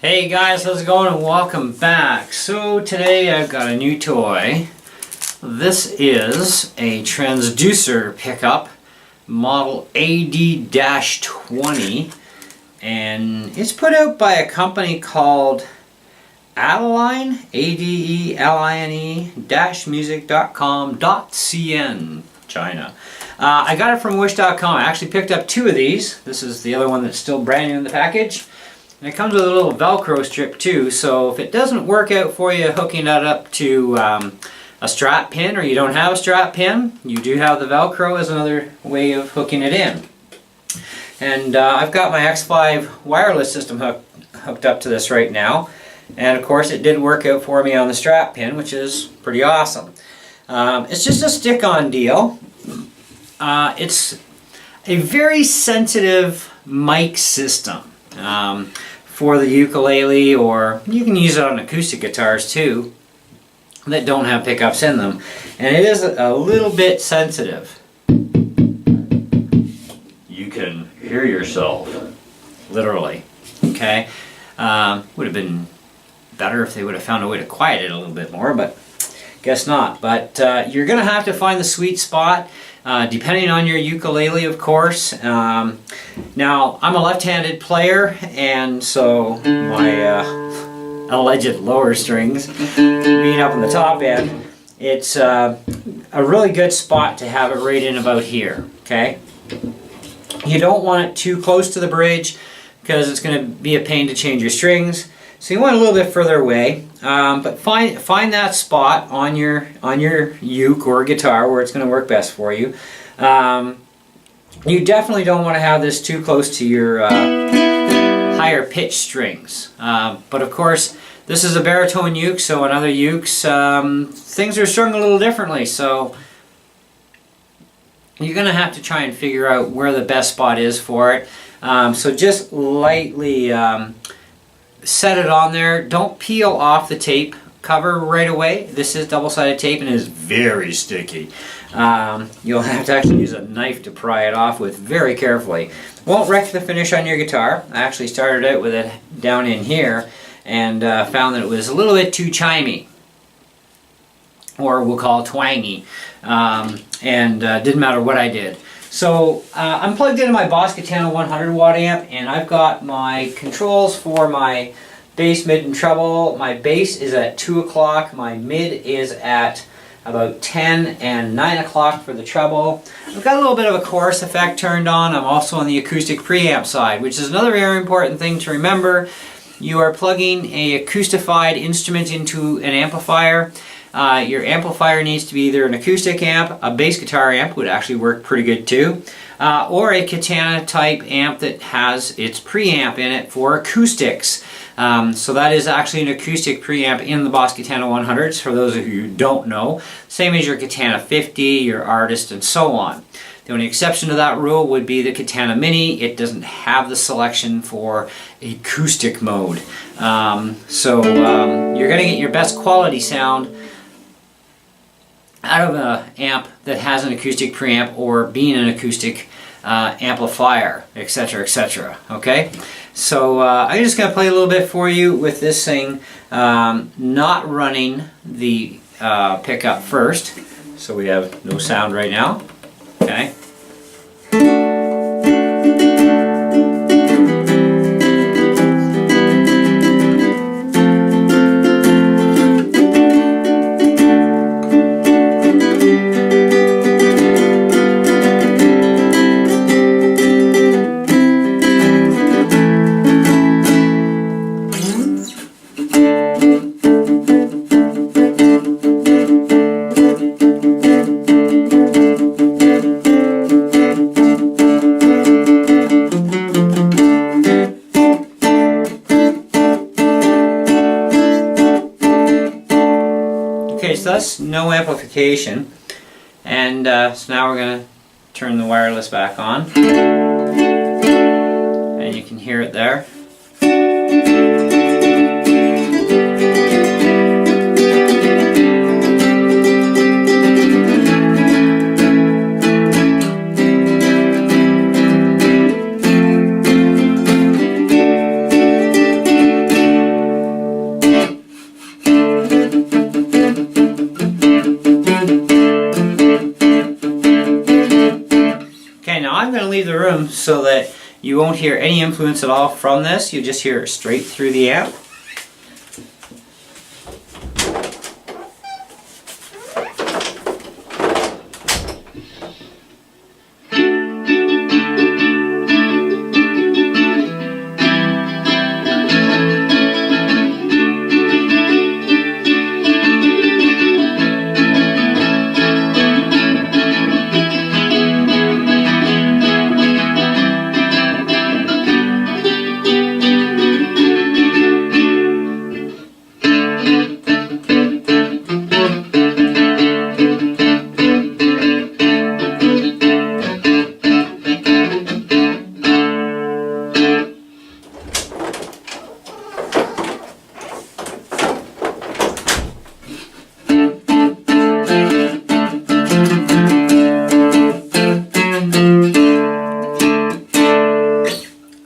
Hey guys, how's it going and welcome back. So today I've got a new toy. This is a transducer pickup, model AD-20, and it's put out by a company called Adeline, ADELINE-music.com.cn, China. I got it from wish.com. I actually picked up two of these. This is the other one that's still brand new in the package. And it comes with a little Velcro strip too, so if it doesn't work out for you hooking that up to a strap pin, or you don't have a strap pin, you do have the Velcro as another way of hooking it in. And I've got my X5 wireless system hooked up to this right now, and of course it did work out for me on the strap pin, which is pretty awesome. It's just a stick-on deal. It's a very sensitive mic system. For the ukulele, or you can use it on acoustic guitars too that don't have pickups in them, and it is a little bit sensitive. You can hear yourself, literally. Okay, would have been better if they would have found a way to quiet it a little bit more, but guess not. But you're gonna have to find the sweet spot. Depending on your ukulele, of course. Now, I'm a left-handed player, and so my alleged lower strings being up on the top end, it's a really good spot to have it right in about here, okay? You don't want it too close to the bridge because it's going to be a pain to change your strings. So you want a little bit further away, but find that spot on your uke or guitar where it's going to work best for you. You definitely don't want to have this too close to your higher pitch strings. But of course, this is a baritone uke, so on other ukes, things are strung a little differently. So you're going to have to try and figure out where the best spot is for it. So just lightly set it on there. Don't peel off the tape cover right away. This is double-sided tape and is very sticky. You'll have to actually use a knife to pry it off with very carefully. Won't wreck the finish on your guitar. I actually started out with it down in here and found that it was a little bit too chimey, or we'll call it twangy, and didn't matter what I did. So I'm plugged into my Boss Katana 100 watt amp, and I've got my controls for my bass, mid, and treble. My bass is at 2 o'clock, my mid is at about 10, and 9 o'clock for the treble. I've got a little bit of a chorus effect turned on. I'm also on the acoustic preamp side, which is another very important thing to remember. You are plugging a acoustified instrument into an amplifier. Your amplifier needs to be either an acoustic amp, a bass guitar amp would actually work pretty good too, or a Katana type amp that has its preamp in it for acoustics. So that is actually an acoustic preamp in the Boss Katana 100s, for those of you who don't know. Same as your Katana 50, your Artist, and so on. The only exception to that rule would be the Katana Mini. It doesn't have the selection for acoustic mode. So you're going to get your best quality sound out of an amp that has an acoustic preamp, or being an acoustic amplifier, etc., etc. Okay, so I'm just going to play a little bit for you with this thing not running the pickup first, so we have no sound right now. Okay. Okay, so that's no amplification, and so now we're going to turn the wireless back on, and you can hear it there. leave the room so that you won't hear any influence at all from this. You just hear it straight through the amp.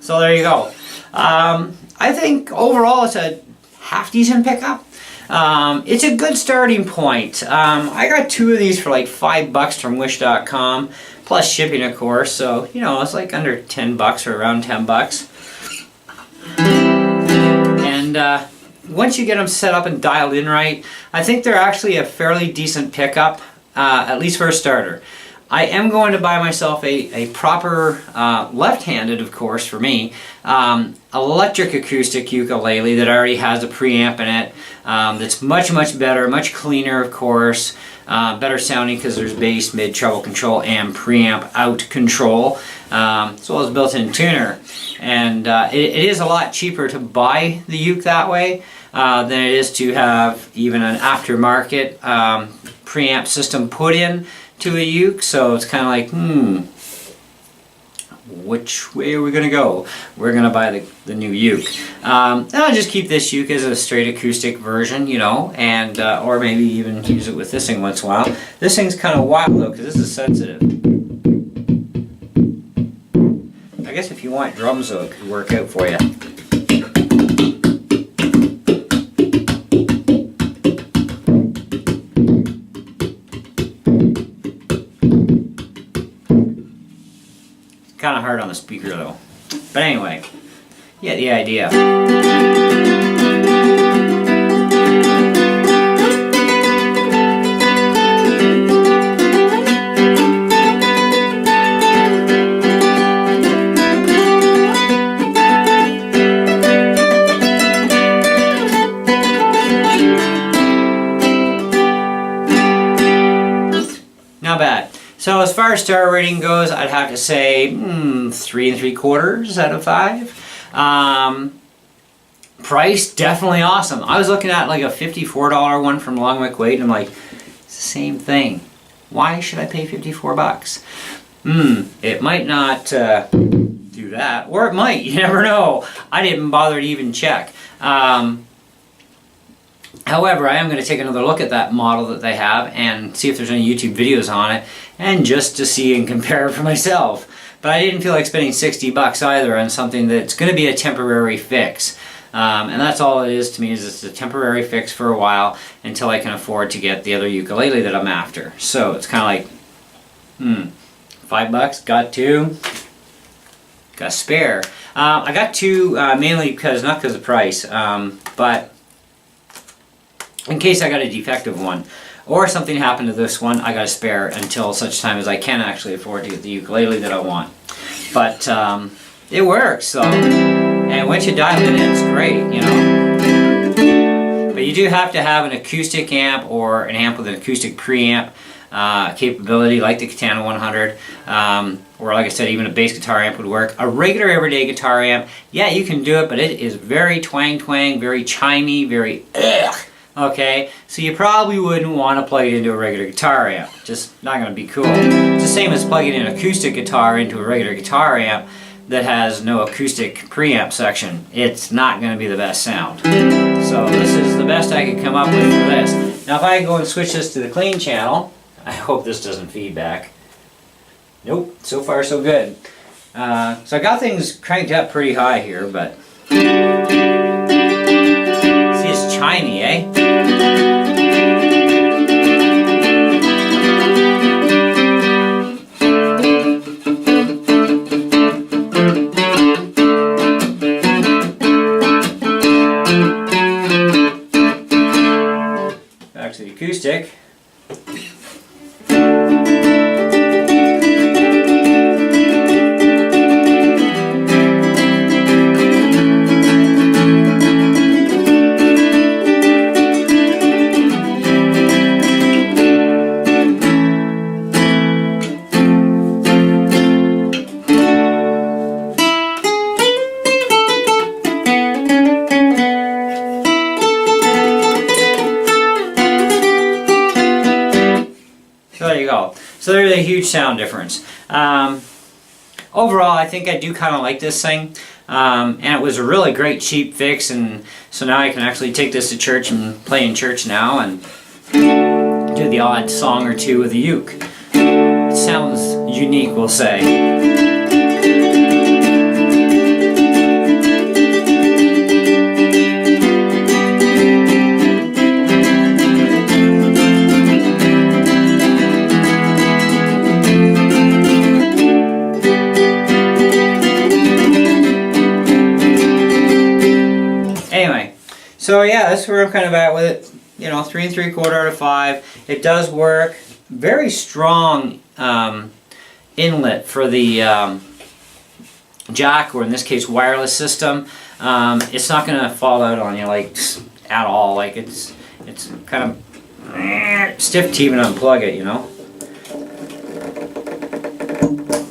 So there you go. I think overall it's a half decent pickup. It's a good starting point. I got 2 of these for like $5 from wish.com, plus shipping of course, so you know it's like under $10 or around $10. And once you get them set up and dialed in right, I think they're actually a fairly decent pickup, at least for a starter. I am going to buy myself a proper, left-handed of course for me, electric acoustic ukulele that already has a preamp in it, that's much better, much cleaner of course, better sounding because there's bass, mid, treble control, and preamp out control, as well as built-in tuner. And it is a lot cheaper to buy the uke that way than it is to have even an aftermarket preamp system put in to a uke, so it's kind of like, which way are we going to go? We're going to buy the new uke. And I'll just keep this uke as a straight acoustic version, you know, and or maybe even use it with this thing once in a while. This thing's kind of wild though, because this is sensitive. I guess if you want drums though, it could work out for you. Kind of hard on the speaker though. But anyway, you get the idea. Not bad. So as far as star rating goes, I'd have to say 3 3/4 out of 5. Price, definitely awesome. I was looking at like a $54 one from Longwick Wade, and I'm like, it's the same thing. Why should I pay $54? It might not do that, or it might. You never know. I didn't bother to even check. However, I am going to take another look at that model that they have and see if there's any YouTube videos on it, and just to see and compare it for myself. But I didn't feel like spending $60 either on something that's going to be a temporary fix. And that's all it is to me, is it's a temporary fix for a while until I can afford to get the other ukulele that I'm after. So it's kind of like, $5, got 2, got a spare. I got 2 mainly because, not because of price, but in case I got a defective one, or something happened to this one, I got a spare until such time as I can actually afford to get the ukulele that I want. But it works, so, and once you dial it in, it's great, you know. But you do have to have an acoustic amp or an amp with an acoustic preamp capability, like the Katana 100, or like I said, even a bass guitar amp would work. A regular everyday guitar amp, yeah, you can do it, but it is very twang, very chimey, very okay, so you probably wouldn't want to plug it into a regular guitar amp. Just not going to be cool. It's the same as plugging an acoustic guitar into a regular guitar amp that has no acoustic preamp section. It's not going to be the best sound. So this is the best I could come up with for this. Now if I go and switch this to the clean channel, I hope this doesn't feedback. Nope, so far so good. So I got things cranked up pretty high here, but see, it's chimey, eh? acoustic. There you go. So there's a huge sound difference. Overall, I think I do kind of like this thing. And it was a really great cheap fix, and so now I can actually take this to church and play in church now and do the odd song or two with the uke. It sounds unique, we'll say. Anyway, so yeah, that's where I'm kind of at with it. You know, 3 3/4 out of 5. It does work. Very strong inlet for the jack, or in this case, wireless system. It's not going to fall out on you like at all. Like it's kind of stiff to even unplug it, you know.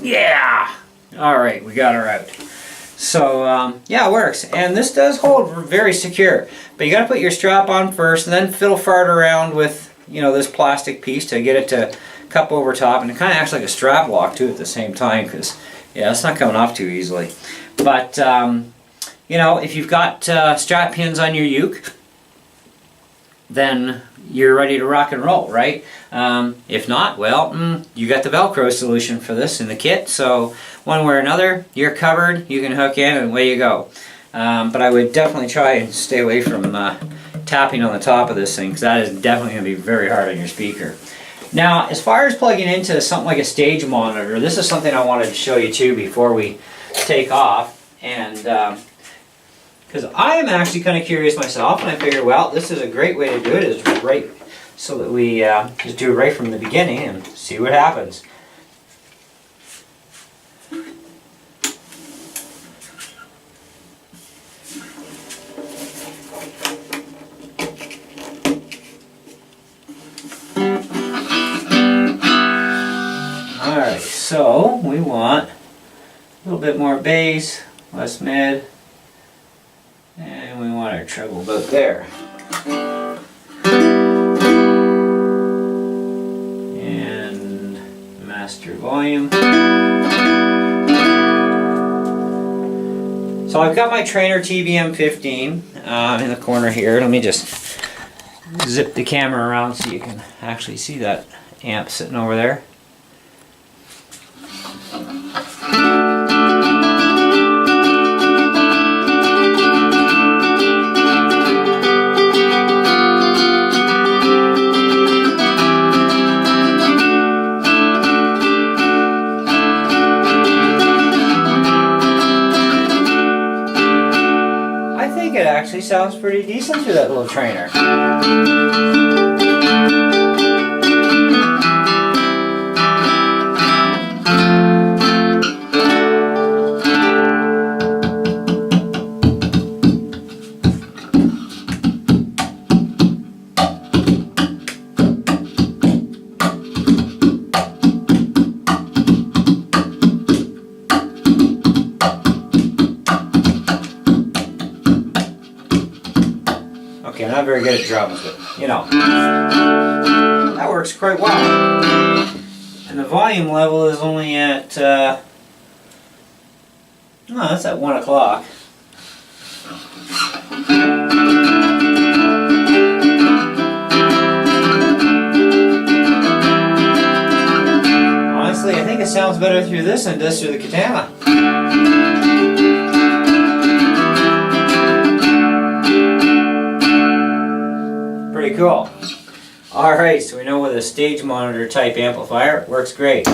Yeah. All right, we got her out. So yeah, it works, and this does hold very secure. But you got to put your strap on first, and then fiddle fart around with this plastic piece to get it to cup over top, and it kind of acts like a strap lock too at the same time, because yeah, it's not coming off too easily. But if you've got strap pins on your uke, then you're ready to rock and roll, right? If not, well, you got the Velcro solution for this in the kit, so one way or another, you're covered, you can hook in, and away you go. But I would definitely try and stay away from tapping on the top of this thing, because that is definitely going to be very hard on your speaker. Now, as far as plugging into something like a stage monitor, this is something I wanted to show you too before we take off, and because I am actually kind of curious myself, and I figured, well, this is a great way to do it, is right so that we just do it right from the beginning and see what happens. Alright, so we want a little bit more bass, less mid, and we want our treble about there. And master volume. So I've got my Trainer TVM15 in the corner here. Let me just zip the camera around so you can actually see that amp sitting over there. It actually sounds pretty decent through that little Trainer. Okay, I'm not very good at drums, but that works quite well. And the volume level is only at, that's at 1 o'clock. Honestly, I think it sounds better through this than it does through the Katana. Pretty cool. Alright, so we know with a stage monitor type amplifier, it works great.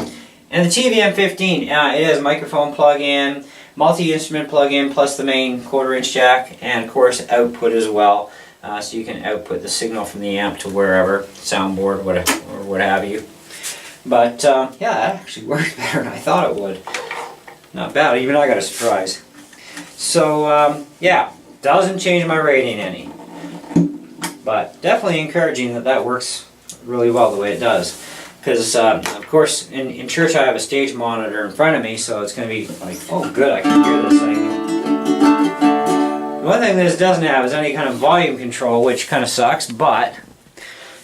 And the TVM15, it has a microphone plug-in, multi-instrument plug-in, plus the main 1/4 inch jack, and of course output as well. so you can output the signal from the amp to wherever, soundboard, or what have you. But yeah, that actually worked better than I thought it would. Not bad, even I got a surprise. So yeah, doesn't change my rating any. But definitely encouraging that that works really well the way it does. Because, of course, in church I have a stage monitor in front of me, so it's going to be like, oh good, I can hear this thing. The one thing this doesn't have is any kind of volume control, which kind of sucks, but,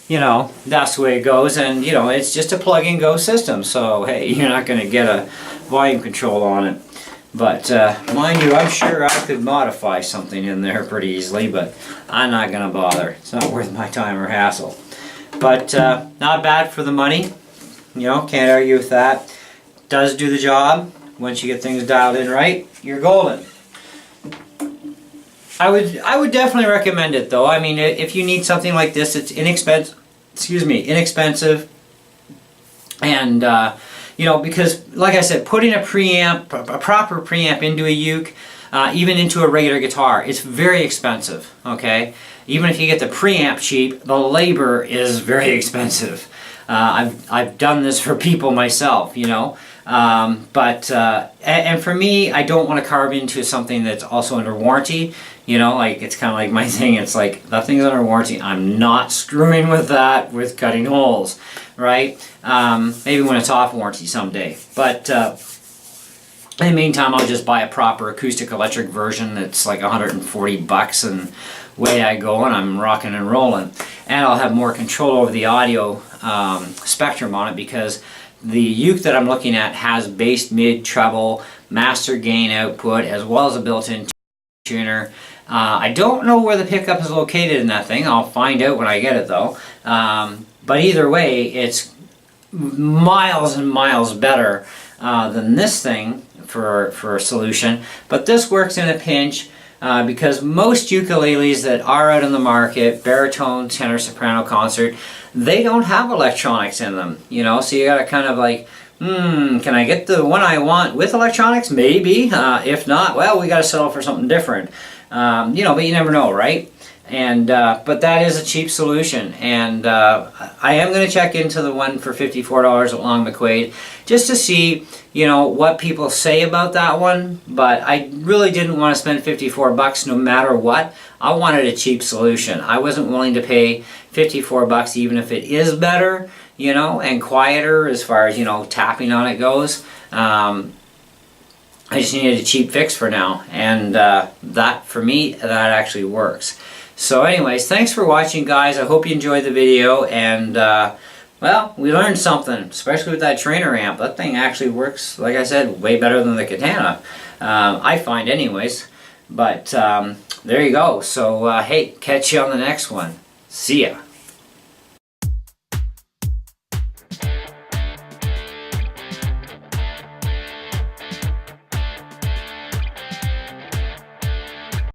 you know, that's the way it goes, and, you know, it's just a plug-and-go system, so, hey, you're not going to get a volume control on it. But, mind you, I'm sure I could modify something in there pretty easily, but I'm not going to bother. It's not worth my time or hassle. But not bad for the money, you know, can't argue with that. Does do the job. Once you get things dialed in right, you're golden. I would definitely recommend it though. I mean, if you need something like this, it's inexpensive, and you know, because like I said, putting a preamp, a proper preamp into a uke, even into a regular guitar, it's very expensive, okay? Even if you get the preamp cheap, the labor is very expensive. I've done this for people myself, you know. And for me, I don't want to carve into something that's also under warranty. You know, like it's kind of like my thing. It's like that thing's under warranty. I'm not screwing with that with cutting holes, right? Maybe when it's off warranty someday. But in the meantime, I'll just buy a proper acoustic electric version that's like $140 and way I go, and I'm rocking and rolling. And I'll have more control over the audio spectrum on it, because the uke that I'm looking at has bass, mid, treble, master gain output, as well as a built-in tuner. I don't know where the pickup is located in that thing. I'll find out when I get it though. But either way, it's miles and miles better than this thing for a solution. But this works in a pinch. Because most ukuleles that are out in the market, baritone, tenor, soprano, concert, they don't have electronics in them, you know, so you gotta kind of like, can I get the one I want with electronics? Maybe. If not, well, we gotta settle for something different. You know, but you never know, right? And but that is a cheap solution, and I am going to check into the one for $54 at Long McQuaid just to see, you know, what people say about that one. But I really didn't want to spend $54 no matter what. I wanted a cheap solution. I wasn't willing to pay $54 even if it is better, you know, and quieter as far as, you know, tapping on it goes. I just needed a cheap fix for now, and that, for me, that actually works. So anyways, thanks for watching, guys. I hope you enjoyed the video, and well, we learned something, especially with that trainer amp. That thing actually works, like I said, way better than the Katana, I find anyways. But there you go. So hey, catch you on the next one. See ya.